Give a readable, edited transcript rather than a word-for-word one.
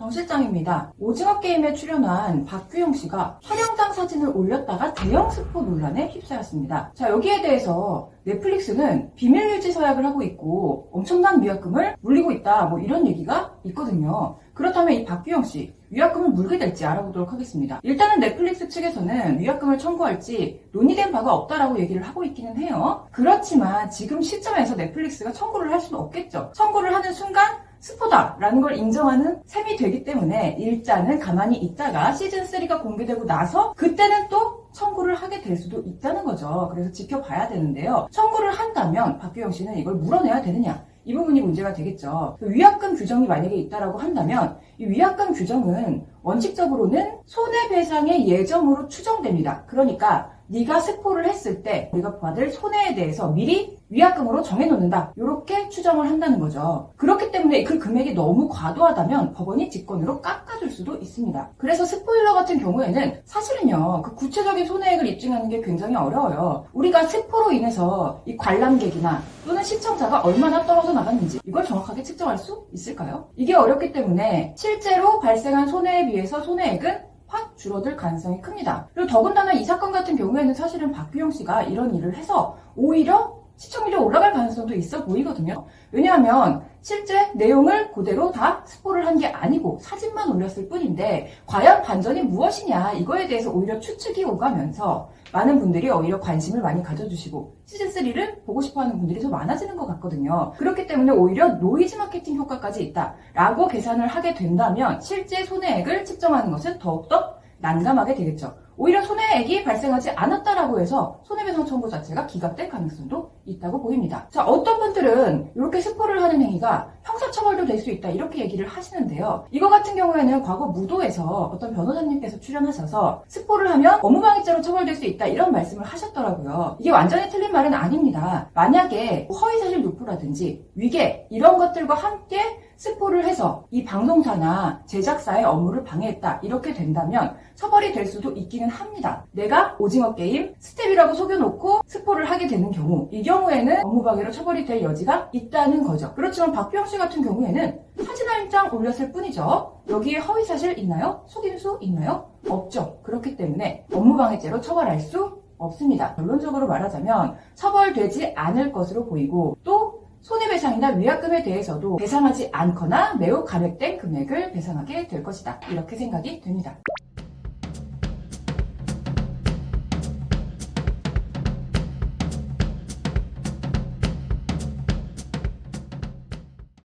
정 실장입니다. 오징어 게임에 출연한 박규영 씨가 촬영장 사진을 올렸다가 대형 스포 논란에 휩싸였습니다. 자, 여기에 대해서 넷플릭스는 비밀 유지 서약을 하고 있고 엄청난 위약금을 물리고 있다, 뭐 이런 얘기가 있거든요. 그렇다면 이 박규영 씨 위약금을 물게 될지 알아보도록 하겠습니다. 일단은 넷플릭스 측에서는 위약금을 청구할지 논의된 바가 없다라고 얘기를 하고 있기는 해요. 그렇지만 지금 시점에서 넷플릭스가 청구를 할 수는 없겠죠. 청구를 하는 순간 스포다라는 걸 인정하는 셈이 되기 때문에 일단은 가만히 있다가 시즌3가 공개되고 나서 그때는 또 청구를 하게 될 수도 있다는 거죠. 그래서 지켜봐야 되는데요. 청구를 한다면 박규영 씨는 이걸 물어내야 되느냐? 이 부분이 문제가 되겠죠. 위약금 규정이 만약에 있다라고 한다면 이 위약금 규정은 원칙적으로는 손해배상의 예정으로 추정됩니다. 그러니까 네가 스포를 했을 때 우리가 받을 손해에 대해서 미리 위약금으로 정해놓는다. 이렇게 추정을 한다는 거죠. 그렇기 때문에 그 금액이 너무 과도하다면 법원이 직권으로 깎아줄 수도 있습니다. 그래서 스포일러 같은 경우에는 사실은요, 그 구체적인 손해액을 입증하는 게 굉장히 어려워요. 우리가 스포로 인해서 이 관람객이나 또는 시청자가 얼마나 떨어져 나갔는지 이걸 정확하게 측정할 수 있을까요? 이게 어렵기 때문에 실제로 발생한 손해에 비해서 손해액은 확 줄어들 가능성이 큽니다. 그리고 더군다나 이 사건 같은 경우에는 사실은 박규영 씨가 이런 일을 해서 오히려 시청률이 올라갈 가능성도 있어 보이거든요. 왜냐하면 실제 내용을 그대로 다 스포를 한 게 아니고 사진만 올렸을 뿐인데 과연 반전이 무엇이냐 이거에 대해서 오히려 추측이 오가면서 많은 분들이 오히려 관심을 많이 가져주시고 시즌3를 보고 싶어하는 분들이 더 많아지는 것 같거든요. 그렇기 때문에 오히려 노이즈 마케팅 효과까지 있다라고 계산을 하게 된다면 실제 손해액을 측정하는 것은 더욱더 난감하게 되겠죠. 오히려 손해액이 발생하지 않았다라고 해서 손해배상 청구 자체가 기각될 가능성도 있다고 보입니다. 자, 어떤 분들은 이렇게 스포를 하는 행위가 형사처벌도 될 수 있다 이렇게 얘기를 하시는데요. 이거 같은 경우에는 과거 무도에서 어떤 변호사님께서 출연하셔서 스포를 하면 업무방해죄로 처벌될 수 있다 이런 말씀을 하셨더라고요. 이게 완전히 틀린 말은 아닙니다. 만약에 허위사실 유포라든지 위계 이런 것들과 함께 스포를 해서 이 방송사나 제작사의 업무를 방해했다 이렇게 된다면 처벌이 될 수도 있기는 합니다. 내가 오징어 게임 스텝이라고 속여놓고 스포를 하게 되는 경우 이 경우에는 업무방해로 처벌이 될 여지가 있다는 거죠. 그렇지만 박규영 씨 같은 경우에는 사진 한 장 올렸을 뿐이죠. 여기에 허위사실 있나요? 속임수 있나요? 없죠. 그렇기 때문에 업무방해죄로 처벌할 수 없습니다. 결론적으로 말하자면 처벌되지 않을 것으로 보이고 또 손해배상이나 위약금에 대해서도 배상하지 않거나 매우 감액된 금액을 배상하게 될 것이다. 이렇게 생각이 됩니다.